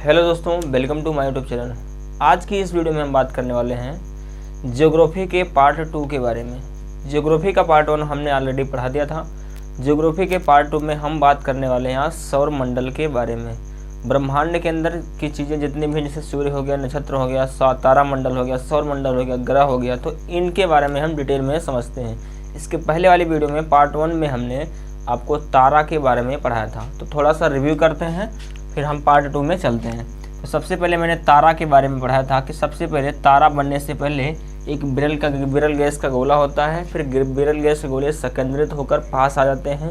Hello दोस्तों, welcome to my YouTube channel. आज की इस वीडियो में हम बात करने वाले हैं ज्योग्राफी के पार्ट 2 के बारे में। ज्योग्राफी का पार्ट 1 हमने ऑलरेडी पढ़ा दिया था। ज्योग्राफी के पार्ट 2 में हम बात करने वाले हैं आज सौर मंडल के बारे में। ब्रह्मांड के अंदर की चीज़ें जितनी भी, जैसे सूर्य हो गया, नक्षत्र हो गया, तारा मंडल हो गया, सौर मंडल हो गया, ग्रह हो गया, तो इनके बारे में हम डिटेल में समझते हैं। इसके पहले वाली वीडियो में पार्ट 1 में हमने आपको तारा के बारे में पढ़ाया था, तो थोड़ा सा रिव्यू करते हैं, फिर हम पार्ट 2 में चलते हैं। तो सबसे पहले मैंने तारा के बारे में पढ़ाया था कि सबसे पहले तारा बनने से पहले एक बिरल गैस का गोला होता है, फिर बिरल गैस के गोले संकेंद्रित होकर पास आ जाते हैं,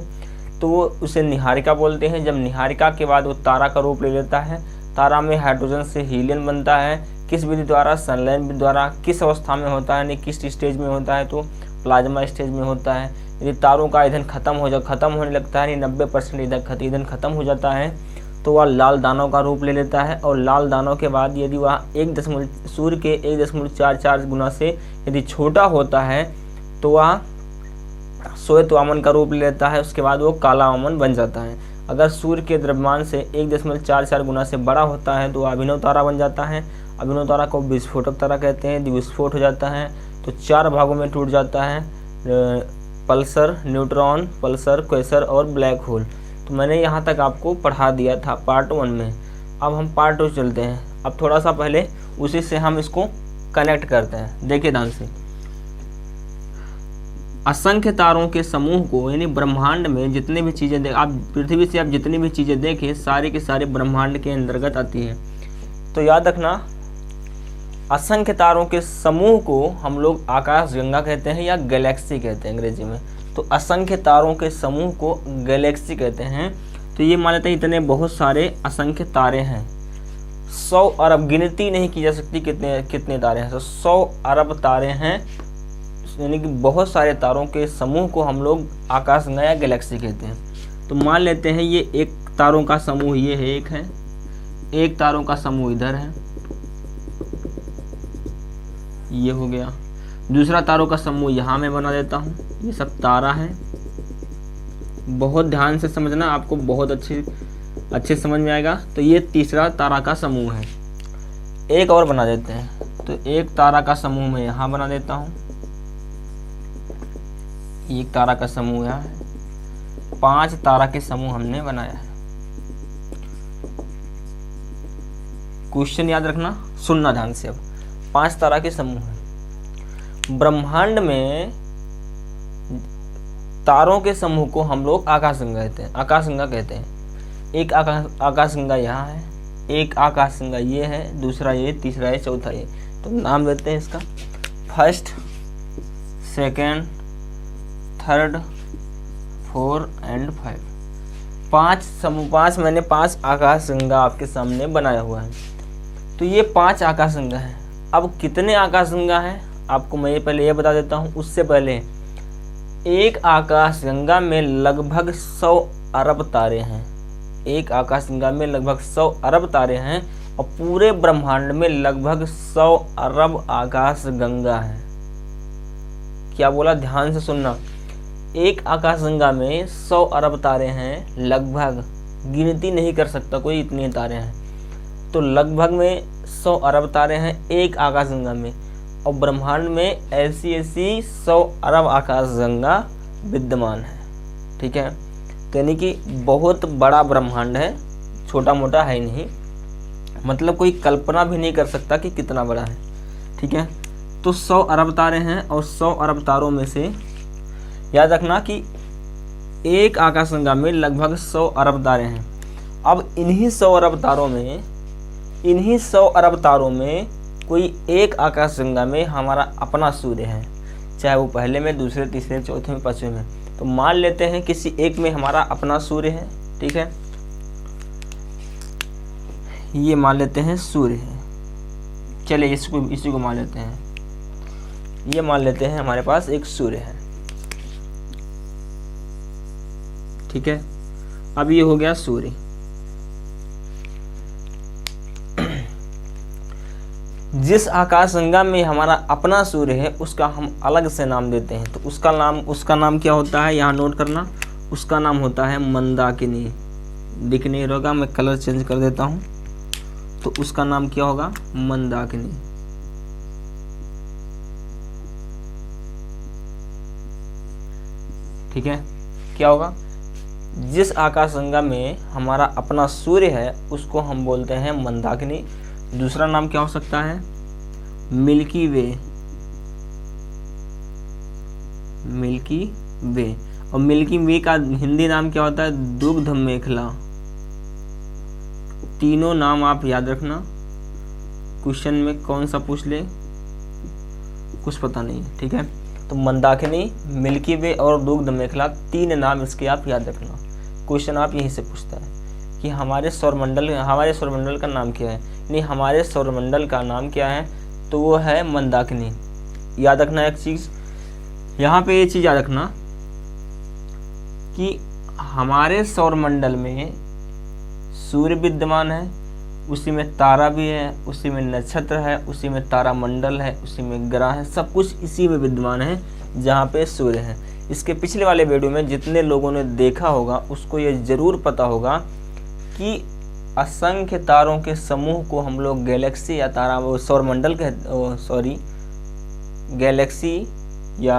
तो वो उसे निहारिका बोलते हैं। जब निहारिका के बाद वो तारा का रूप ले लेता है। तारा में हाइड्रोजन से हीलियम बनता है। किस विधि द्वारा? संलयन विधि द्वारा। किस अवस्था में होता है, यानी किस स्टेज में होता है? तो प्लाज्मा स्टेज में होता है। यदि तारों का ईंधन खत्म होने लगता है, 90% ईंधन खत्म हो जाता है, तो वह लाल दानों का रूप ले लेता है। और लाल दानों के बाद यदि वह सूर्य के 1.44 गुना से यदि छोटा होता है तो वह श्वेत वामन का रूप ले लेता है। उसके बाद वो काला वामन बन जाता है। अगर सूर्य के द्रव्यमान से 1.44 गुना से बड़ा होता है तो वह अभिनव तारा बन जाता है। अभिनव तारा को विस्फोटक तारा कहते हैं। यदि विस्फोट हो जाता है तो 4 भागों में टूट जाता है: पल्सर, न्यूट्रॉन, पल्सर, क्वेसर और ब्लैक होल। तो मैंने यहाँ तक आपको पढ़ा दिया था पार्ट 1 में। अब हम पार्ट 2 चलते हैं। अब थोड़ा सा पहले उसी से हम इसको कनेक्ट करते हैं। देखिए ध्यान से, असंख्य तारों के समूह को, यानी ब्रह्मांड में जितनी भी चीज़ें आप पृथ्वी से आप जितनी भी चीज़ें देखें, सारी की सारी ब्रह्मांड के अंतर्गत आती है। तो याद रखना, असंख्य तारों के समूह को हम लोग आकाशगंगा कहते हैं या गैलेक्सी कहते हैं अंग्रेजी में। तो असंख्य तारों के समूह को गैलेक्सी कहते हैं। तो ये मान लेते हैं इतने बहुत सारे असंख्य तारे हैं। 100 अरब, गिनती नहीं की जा सकती कितने तारे हैं। तो 100 अरब तारे हैं, यानी कि बहुत सारे तारों के समूह को हम लोग आकाशगंगा या गैलेक्सी कहते हैं। तो मान लेते हैं ये एक तारों का समूह ये है, एक तारों का समूह इधर है, ये हो गया। दूसरा तारों का समूह यहाँ मैं बना देता हूँ, ये सब तारा है। बहुत ध्यान से समझना, आपको बहुत अच्छे समझ में आएगा। तो ये तीसरा तारा का समूह है। एक और बना देते हैं, तो एक तारा का समूह मैं यहाँ बना देता हूँ, एक तारा का समूह यहाँ है। 5 तारा के समूह हमने बनाया है। क्वेश्चन याद रखना, सुनना ध्यान से। अब 5 तारा के समूह हैं। ब्रह्मांड में तारों के समूह को हम लोग आकाशगंगा कहते हैं। एक आकाशगंगा यहाँ है, एक आकाशगंगा ये है, दूसरा ये, तीसरा ये, चौथा ये। तो नाम देते हैं इसका फर्स्ट, सेकेंड, थर्ड, 4 एंड 5। 5 मैंने 5 आकाशगंगा आपके सामने बनाया हुआ है। तो ये 5 आकाशगंगा है। अब कितने आकाशगंगा हैं आपको मैं पहले ये बता देता हूँ। उससे पहले एक आकाशगंगा में लगभग 100 अरब तारे हैं। एक आकाशगंगा में लगभग 100 अरब तारे हैं और पूरे ब्रह्मांड में लगभग 100 अरब आकाशगंगा हैं। क्या बोला? ध्यान से सुनना। एक आकाशगंगा में 100 अरब तारे हैं, लगभग, गिनती नहीं कर सकता कोई, इतने तारे हैं। तो लगभग में 100 अरब तारे हैं एक आकाशगंगा में, और ब्रह्मांड में ऐसी 100 अरब आकाशगंगा विद्यमान है। ठीक है, तो यानी कि बहुत बड़ा ब्रह्मांड है, छोटा मोटा है नहीं, मतलब कोई कल्पना भी नहीं कर सकता कि कितना बड़ा है। ठीक है, तो 100 अरब तारे हैं और 100 अरब तारों में से याद रखना कि एक आकाशगंगा में लगभग 100 अरब तारे हैं। अब इन्हीं 100 अरब तारों में कोई एक आकाशगंगा में हमारा अपना सूर्य है, चाहे वो पहले में, दूसरे, तीसरे, चौथे में, 5वें में। तो मान लेते हैं किसी एक में हमारा अपना सूर्य है। ठीक है, ये मान लेते हैं सूर्य है। चलिए इसी को मान लेते हैं, ये मान लेते हैं हमारे पास एक सूर्य है। ठीक है, अब ये हो गया सूर्य। जिस आकाशगंगा में हमारा अपना सूर्य है उसका हम अलग से नाम देते हैं। तो उसका नाम क्या होता है, यहाँ नोट करना। उसका नाम होता है मंदाकिनी। दिख नहीं रहा, मैं कलर चेंज कर देता हूँ। तो उसका नाम क्या होगा? मंदाकिनी। ठीक है, क्या होगा? जिस आकाशगंगा में हमारा अपना सूर्य है उसको हम बोलते हैं मंदाकिनी। दूसरा नाम क्या हो सकता है? मिल्की वे। मिल्की वे। और मिल्की वे का हिंदी नाम क्या होता है? दुग्ध मेखला। तीनों नाम आप याद रखना, क्वेश्चन में कौन सा पूछ ले कुछ पता नहीं है। ठीक है, तो मंदाकिनी, मिल्की वे और दुग्ध मेखला, 3 नाम इसके आप याद रखना। क्वेश्चन आप यहीं से पूछता है कि हमारे सौरमंडल का नाम क्या है, नहीं हमारे सौरमंडल का नाम क्या है, तो वो है मंदाकिनी। याद रखना एक चीज़, यहाँ पे ये चीज़ याद रखना कि हमारे सौरमंडल में सूर्य विद्यमान है, उसी में तारा भी है, उसी में नक्षत्र है, उसी में तारामंडल है, उसी में ग्रह है, सब कुछ इसी में विद्यमान है जहाँ पे सूर्य है। इसके पिछले वाले वीडियो में जितने लोगों ने देखा होगा उसको ये ज़रूर पता होगा कि असंख्य तारों के समूह को हम लोग गैलेक्सी या तारा सौरमंडल गैलेक्सी या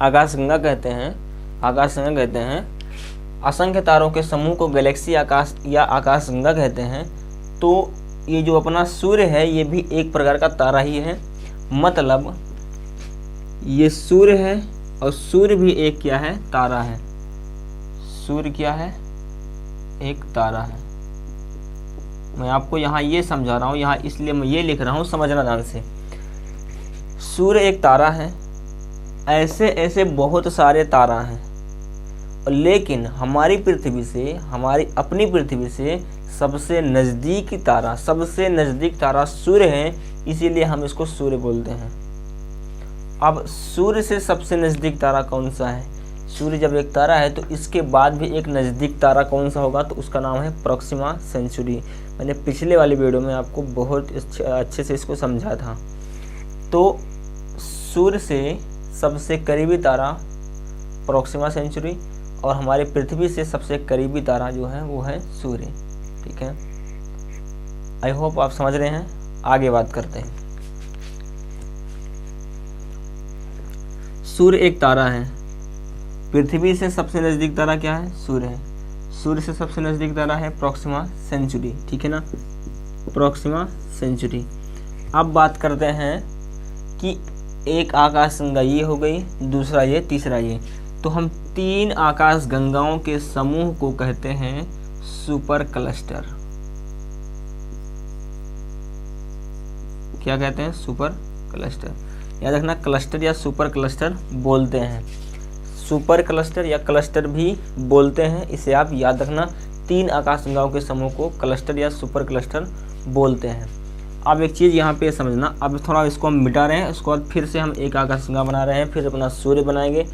आकाशगंगा कहते हैं। असंख्य तारों के समूह को गैलेक्सी या आकाशगंगा कहते हैं। तो ये जो अपना सूर्य है ये भी एक प्रकार का तारा ही है, मतलब ये सूर्य है और सूर्य भी एक क्या है? तारा है। सूर्य क्या है? एक तारा है। मैं आपको यहाँ ये समझा रहा हूँ, यहाँ इसलिए मैं ये लिख रहा हूँ, समझना ध्यान से। सूर्य एक तारा है, ऐसे ऐसे बहुत सारे तारा हैं, लेकिन हमारी अपनी पृथ्वी से सबसे नज़दीक तारा सूर्य है, इसीलिए हम इसको सूर्य बोलते हैं। अब सूर्य से सबसे नज़दीक तारा कौन सा है? सूर्य जब एक तारा है तो इसके बाद भी एक नज़दीक तारा कौन सा होगा? तो उसका नाम है प्रोक्सिमा सेंचुरी। मैंने पिछले वाली वीडियो में आपको बहुत अच्छे से इसको समझा था। तो सूर्य से सबसे करीबी तारा प्रोक्सिमा सेंचुरी और हमारी पृथ्वी से सबसे करीबी तारा जो है वो है सूर्य। ठीक है, आई होप आप समझ रहे हैं। आगे बात करते हैं। सूर्य एक तारा है, पृथ्वी से सबसे नज़दीक तारा क्या है? सूर्य है। सूर्य से सबसे नज़दीक तारा है प्रोक्सिमा सेंचुरी। ठीक है ना, प्रोक्सिमा सेंचुरी। अब बात करते हैं कि एक आकाशगंगा ये हो गई, दूसरा ये, तीसरा ये। तो हम 3 आकाश गंगाओं के समूह को कहते हैं सुपर क्लस्टर। क्या कहते हैं? Super cluster. याद रखना, क्लस्टर या सुपर क्लस्टर बोलते हैं। सुपर क्लस्टर या क्लस्टर भी बोलते हैं, इसे आप याद रखना। 3 आकाशगंगाओं के समूह को क्लस्टर या सुपर क्लस्टर बोलते हैं। अब एक चीज़ यहाँ पे समझना, अब थोड़ा इसको हम मिटा रहे हैं, उसके बाद फिर से हम एक आकाशगंगा बना रहे हैं, फिर अपना सूर्य बनाएंगे,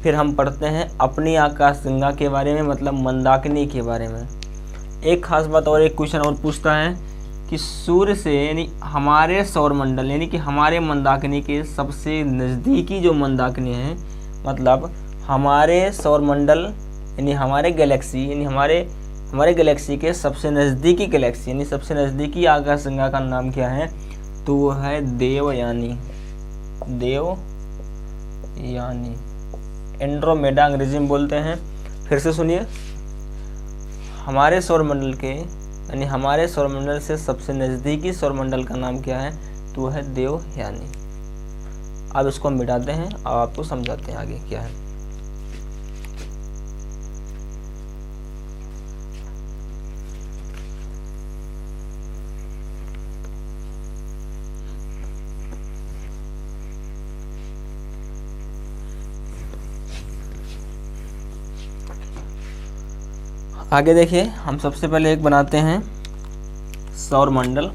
फिर हम पढ़ते हैं अपनी आकाशगंगा के बारे में, मतलब मंदाकिनी के बारे में। एक खास बात और, एक क्वेश्चन और पूछता है कि सूर्य से यानी हमारे सौरमंडल यानी कि हमारे मंदाकिनी के सबसे नज़दीकी जो मंदाकिनी है, मतलब हमारे सौरमंडल यानी हमारे गैलेक्सी के सबसे नज़दीकी गैलेक्सी यानी सबसे नज़दीकी आकाशगंगा का नाम क्या है? तो वो है देवयानी। एंड्रोमेडा अंग्रेजी में बोलते हैं। फिर से सुनिए, हमारे सौरमंडल से सबसे नज़दीकी सौरमंडल का नाम क्या है? तो वो है देवयानी। अब इसको हम मिटाते हैं और आपको समझाते हैं आगे क्या है। आगे देखिए, हम सबसे पहले एक बनाते हैं सौरमंडल।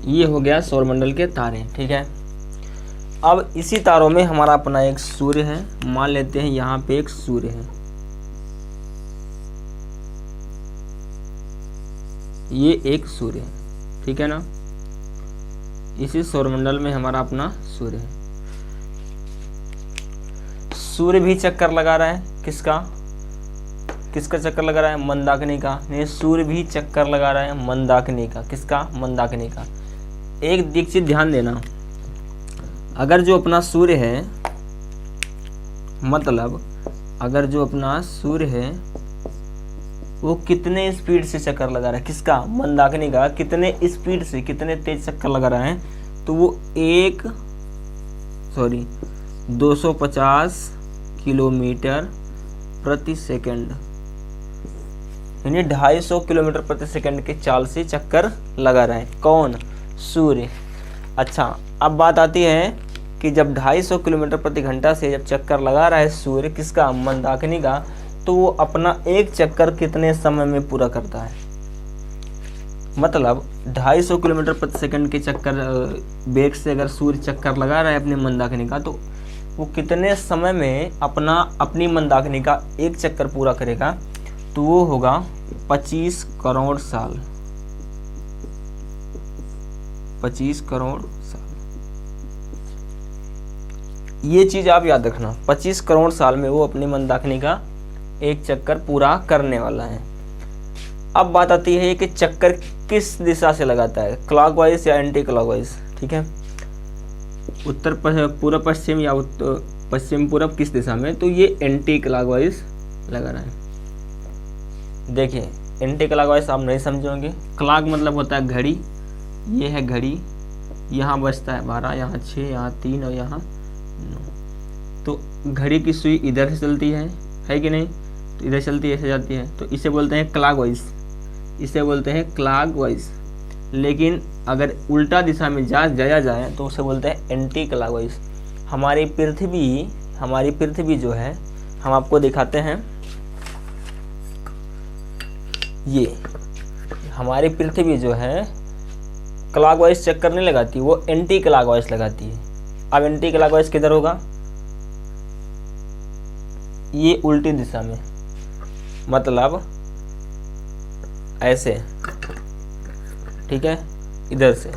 ये हो गया सौरमंडल के तारे। ठीक है, अब इसी तारों में हमारा अपना एक सूर्य है, मान लेते हैं यहाँ पे एक सूर्य है, ये एक सूर्य है, ठीक है ना। इसी सौरमंडल में हमारा अपना सूर्य है। सूर्य भी चक्कर लगा रहा है, किसका चक्कर लगा रहा है? मंदाकिनी का। नहीं, सूर्य भी चक्कर लगा रहा है मंदाकिनी का। किसका? मंदाकिनी का। एक चीज ध्यान देना, अगर जो अपना सूर्य है, मतलब अगर जो अपना सूर्य है वो कितने स्पीड से चक्कर लगा रहा है? किसका? मंदाकिनी का। कितने स्पीड से, कितने तेज चक्कर लगा रहा है? तो वो 250 किलोमीटर प्रति सेकंड, यानी 250 किलोमीटर प्रति सेकंड के चाल से चक्कर लगा रहा है। कौन? सूर्य। अच्छा, अब बात आती है कि जब 250 किलोमीटर प्रति घंटा से जब चक्कर लगा रहा है सूर्य, किसका? मंदाकिनी का, तो वो अपना एक चक्कर कितने समय में पूरा करता है? मतलब 250 किलोमीटर प्रति सेकंड के चक्कर वेग से अगर सूर्य चक्कर लगा रहा है अपनी मंदाकिनी का, तो वो कितने समय में अपनी मंदाकिनी का एक चक्कर पूरा करेगा? तो वो होगा 25 करोड़ साल। 25 करोड़ साल। ये चीज आप याद रखना, 25 करोड़ साल में वो अपनी मंदाकिनी का एक चक्कर पूरा करने वाला है। अब बात आती है कि चक्कर किस दिशा से लगाता है, क्लॉकवाइज या एंटी क्लॉकवाइज। ठीक है, उत्तर पूर्व पश्चिम या पश्चिम पूर्व, किस दिशा में? तो ये एंटी क्लॉकवाइज लगा रहा है। देखिए, एंटी क्लॉकवाइज आप नहीं समझोगे। क्लॉक मतलब होता है घड़ी, ये है घड़ी, यहाँ बजता है 12, यहाँ 6, यहाँ 3 और यहाँ 9। तो घड़ी की सुई इधर से चलती है कि नहीं? तो इधर चलती है, ऐसे जाती है, तो इसे बोलते हैं क्लॉकवाइज, इसे बोलते हैं क्लॉकवाइज। लेकिन अगर उल्टा दिशा में जाया जाए तो उसे बोलते हैं एंटी क्लॉकवाइज। हमारी पृथ्वी जो है, हम आपको दिखाते हैं, ये हमारी पृथ्वी जो है क्लॉकवाइज चक्कर नहीं लगाती, वो एंटी क्लॉकवाइज लगाती है। अब एंटी क्लॉकवाइज किधर होगा? ये उल्टी दिशा में, मतलब ऐसे, ठीक है, इधर से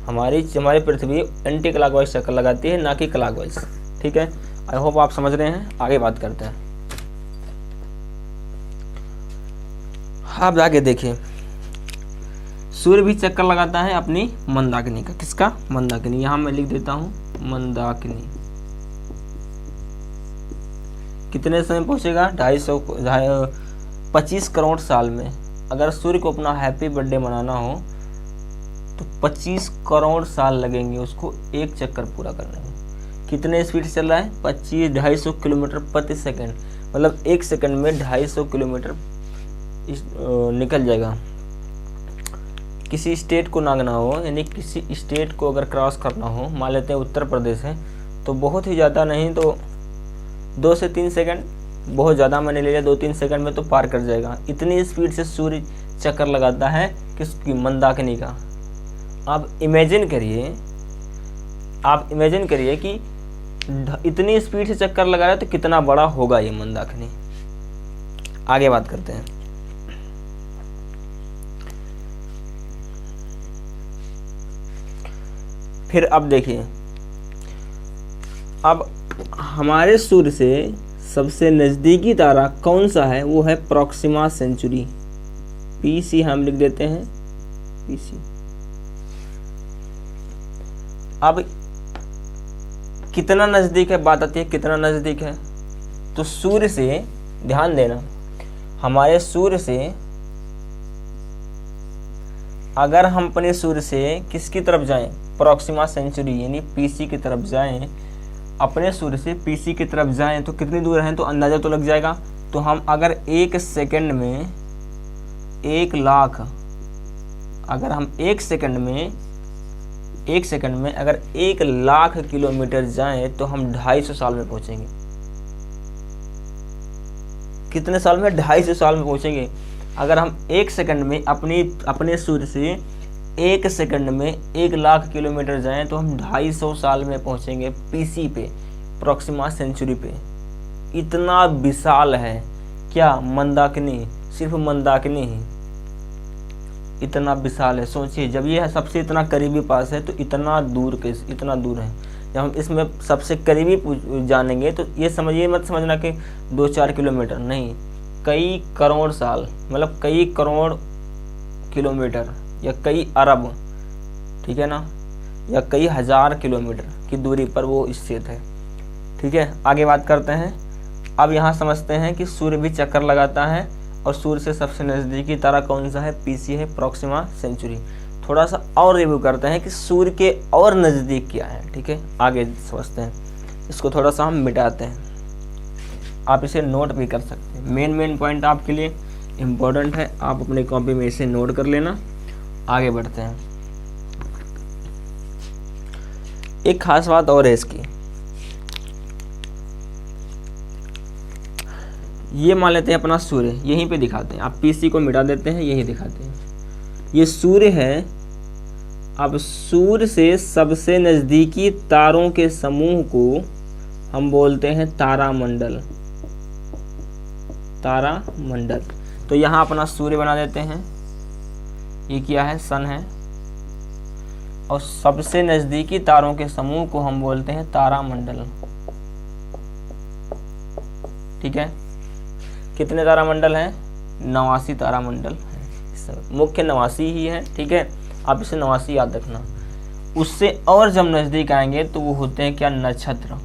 हमारी पृथ्वी एंटी क्लॉकवाइज चक्कर लगाती है, ना कि क्लॉकवाइज। ठीक है, आई होप आप समझ रहे हैं। आगे बात करते हैं। आप आगे देखिए, सूर्य भी चक्कर लगाता है अपनी मंदाकिनी का। किसका? मंदाकिनी। यहां मैं लिख देता हूं मंदाकिनी। कितने समय पहुंचेगा? 25 करोड़ साल में। अगर सूर्य को अपना हैप्पी बर्थडे मनाना हो तो 25 करोड़ साल लगेंगे उसको एक चक्कर पूरा करने में। कितने स्पीड से चल रहा है? 250 किलोमीटर प्रति सेकंड, मतलब एक सेकंड में 250 किलोमीटर निकल जाएगा। किसी स्टेट को नागना हो, यानी किसी स्टेट को अगर क्रॉस करना हो, मान लेते हैं उत्तर प्रदेश है, तो बहुत ही ज़्यादा नहीं तो 2 से 3 सेकंड, बहुत ज़्यादा मैंने ले लिया, 2-3 सेकंड में तो पार कर जाएगा। इतनी स्पीड से सूर्य चक्कर लगाता है किसकी? मंदाकिनी का। आप इमेजिन करिए कि इतनी स्पीड से चक्कर लगा रहा है तो कितना बड़ा होगा ये मंदाकिनी। आगे बात करते हैं। फिर अब देखिए, अब हमारे सूर्य से सबसे नजदीकी तारा कौन सा है? वो है प्रोक्सिमा सेंचुरी, पीसी हम लिख देते हैं, पीसी। अब कितना नजदीक है, बात आती है कितना नजदीक है। तो सूर्य से, ध्यान देना, हमारे सूर्य से अगर हम अपने सूर्य से किसकी तरफ जाएं? प्रोक्सिमा सेंचुरी यानी पीसी की तरफ जाएं, अपने सूर्य से पीसी की तरफ जाएं तो कितनी दूर है? तो अंदाजा तो लग जाएगा। तो हम अगर एक सेकंड में 1 लाख, अगर हम एक सेकंड में अगर 1 लाख किलोमीटर जाएं तो हम 250 साल में पहुंचेंगे। कितने साल में? 250 साल में पहुंचेंगे। अगर हम एक सेकंड में अपने सूर्य से 1 सेकंड में 1 लाख किलोमीटर जाएं तो हम 250 साल में पहुंचेंगे पीसी पे, प्रॉक्सिमा सेंचुरी पे। इतना विशाल है क्या मंदाकिनी, सिर्फ मंदाकिनी ही इतना विशाल है। सोचिए जब ये सबसे इतना करीबी पास है तो इतना दूर है। जब हम इसमें सबसे करीबी जानेंगे तो ये समझिए, मत समझना कि 2-4 किलोमीटर नहीं, कई करोड़ साल, मतलब कई करोड़ किलोमीटर या कई अरब, ठीक है ना, या कई हजार किलोमीटर की दूरी पर वो स्थित है। ठीक है, आगे बात करते हैं। अब यहाँ समझते हैं कि सूर्य भी चक्कर लगाता है और सूर्य से सबसे नज़दीकी तारा कौन सा है, पीसी है, प्रॉक्सिमा सेंचुरी। थोड़ा सा और रिव्यू करते हैं कि सूर्य के और नज़दीक क्या है। ठीक है, आगे समझते हैं, इसको थोड़ा सा हम मिटाते हैं। आप इसे नोट भी कर सकते हैं, मेन पॉइंट आपके लिए इम्पोर्टेंट है, आप अपनी कॉपी में इसे नोट कर लेना। आगे बढ़ते हैं। एक खास बात और है इसकी, ये मान लेते हैं अपना सूर्य, यहीं पे दिखाते हैं, आप पीसी को मिटा देते हैं, यही दिखाते हैं, ये सूर्य है। अब सूर्य से सबसे नज़दीकी तारों के समूह को हम बोलते हैं तारामंडल। तारामंडल, तो यहाँ अपना सूर्य बना देते हैं, ये क्या है, सन है, और सबसे नज़दीकी तारों के समूह को हम बोलते हैं तारामंडल। ठीक है, कितने तारामंडल हैं, 89 तारामंडल है, मुख्य 89 ही है। ठीक है, आप इसे 89 याद रखना। उससे और जब नज़दीक आएंगे तो वो होते हैं क्या, नक्षत्र।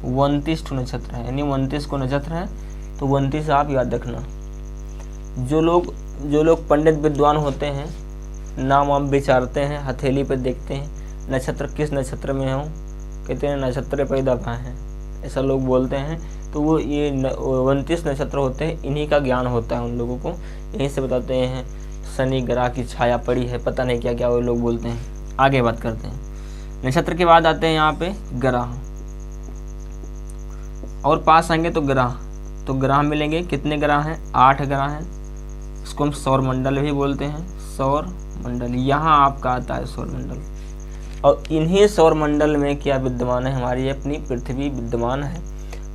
29 नक्षत्र है, यानी 29 को नक्षत्र है, तो 29 आप याद रखना। जो लोग पंडित विद्वान होते हैं, नाम आप विचारते हैं, हथेली पे देखते हैं नक्षत्र किस नक्षत्र में हो, कहते हैं नक्षत्र पैदा कहाँ है, ऐसा लोग बोलते हैं। तो वो ये 29 नक्षत्र होते हैं, इन्हीं का ज्ञान होता है उन लोगों को, यहीं से बताते हैं शनि ग्रह की छाया पड़ी है, पता नहीं क्या क्या वो लोग बोलते हैं। आगे बात करते हैं, नक्षत्र के बाद आते हैं यहाँ पे ग्रह, और पास आएंगे तो ग्रह, तो ग्रह मिलेंगे, कितने ग्रह हैं, 8 ग्रह हैं। इसको हम सौर मंडल भी बोलते हैं, सौर मंडल, यहाँ आपका आता है सौर मंडल। और इन्हीं सौर मंडल में क्या विद्यमान है, हमारी अपनी पृथ्वी विद्यमान है,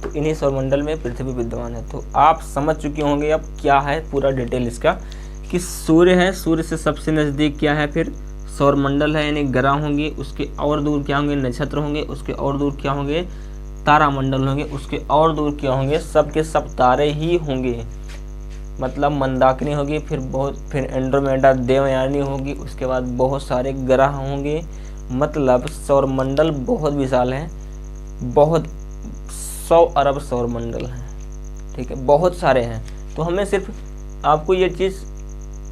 तो इन्हीं सौर मंडल में पृथ्वी विद्यमान है। तो आप समझ चुके होंगे अब क्या है पूरा डिटेल इसका, कि सूर्य है, सूर्य से सबसे नज़दीक क्या है, फिर सौर मंडल है, यानी ग्रह होंगे, उसके और दूर क्या होंगे, नक्षत्र होंगे, उसके और दूर क्या होंगे, तारामंडल होंगे, उसके और दूर क्या होंगे, सब के सब तारे ही होंगे, मतलब मंदाकिनी होगी, फिर एंड्रोमेडा देवयानी होगी, उसके बाद बहुत सारे ग्रह होंगे। मतलब सौर मंडल बहुत विशाल है, बहुत 100 अरब सौर मंडल हैं। ठीक है, बहुत सारे हैं। तो हमें सिर्फ आपको ये चीज़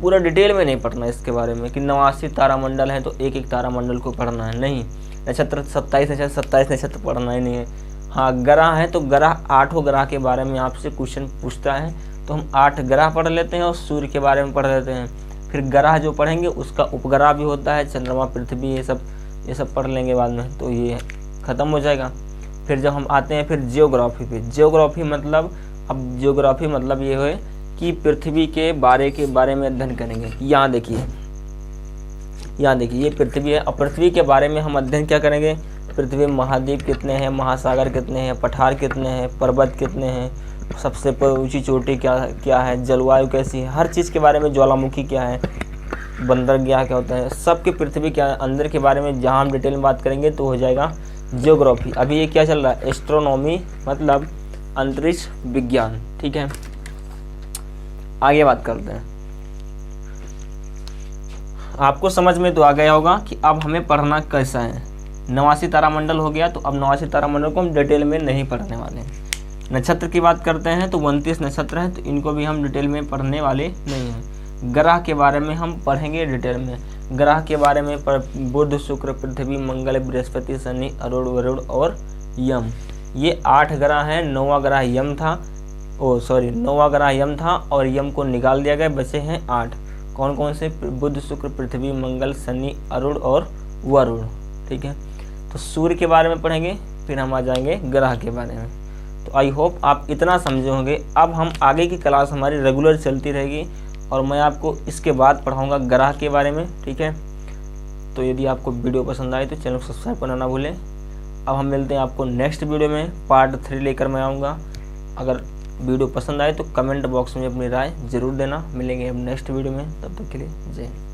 पूरा डिटेल में नहीं पढ़ना है इसके बारे में कि 89 तारामंडल हैं तो एक एक तारामंडल को पढ़ना है, नहीं। नक्षत्र 27 नक्षत्र पढ़ना ही नहीं है। हाँ, ग्रह है तो ग्रह 8 ग्रह के बारे में आपसे क्वेश्चन पूछता है, तो हम 8 ग्रह पढ़ लेते हैं और सूर्य के बारे में पढ़ लेते हैं। फिर ग्रह जो पढ़ेंगे उसका उपग्रह भी होता है, चंद्रमा, पृथ्वी, ये सब पढ़ लेंगे बाद में, तो ये ख़त्म हो जाएगा। फिर जब हम आते हैं फिर जियोग्राफी पे, जियोग्राफी मतलब ये है कि पृथ्वी के बारे में अध्ययन करेंगे। यहाँ देखिए ये पृथ्वी है, और पृथ्वी के बारे में हम अध्ययन क्या करेंगे, पृथ्वी में महाद्वीप कितने हैं, महासागर कितने हैं, पठार कितने हैं, पर्वत कितने हैं, सबसे ऊंची चोटी क्या है, जलवायु कैसी है, हर चीज़ के बारे में, ज्वालामुखी क्या है, बंदरगाह क्या होता है, सब के पृथ्वी के अंदर के बारे में जहाँ हम डिटेल में बात करेंगे तो हो जाएगा जियोग्राफी। अभी ये क्या चल रहा है, एस्ट्रोनॉमी, मतलब अंतरिक्ष विज्ञान। ठीक है, आगे बात करते हैं। आपको समझ में तो आ गया होगा कि अब हमें पढ़ना कैसा है। 89 तारामंडल हो गया, तो अब 89 तारामंडल को हम डिटेल में नहीं पढ़ने वाले हैं। नक्षत्र की बात करते हैं तो 29 नक्षत्र हैं, तो इनको भी हम डिटेल में पढ़ने वाले नहीं हैं। ग्रह के बारे में हम पढ़ेंगे डिटेल में। ग्रह के बारे में बुध, शुक्र, पृथ्वी, मंगल, बृहस्पति, शनि, अरुण, वरुण और यम, ये 8 ग्रह हैं। 9वां ग्रह यम था, 9वां ग्रह यम था और यम को निकाल दिया गया, बचे हैं 8। कौन कौन से, बुध, शुक्र, पृथ्वी, मंगल, शनि, अरुण और वरुण। ठीक है, तो सूर्य के बारे में पढ़ेंगे, फिर हम आ जाएंगे ग्रह के बारे में। तो आई होप आप इतना समझे होंगे। अब हम आगे की क्लास हमारी रेगुलर चलती रहेगी और मैं आपको इसके बाद पढ़ाऊँगा ग्राह के बारे में, ठीक है। तो यदि आपको वीडियो पसंद आए तो चैनल को सब्सक्राइब करना ना भूलें। अब हम मिलते हैं आपको नेक्स्ट वीडियो में, पार्ट 3 लेकर मैं आऊँगा। अगर वीडियो पसंद आए तो कमेंट बॉक्स में अपनी राय ज़रूर देना। मिलेंगे हम नेक्स्ट वीडियो में, तब तक के लिए जय हिंद।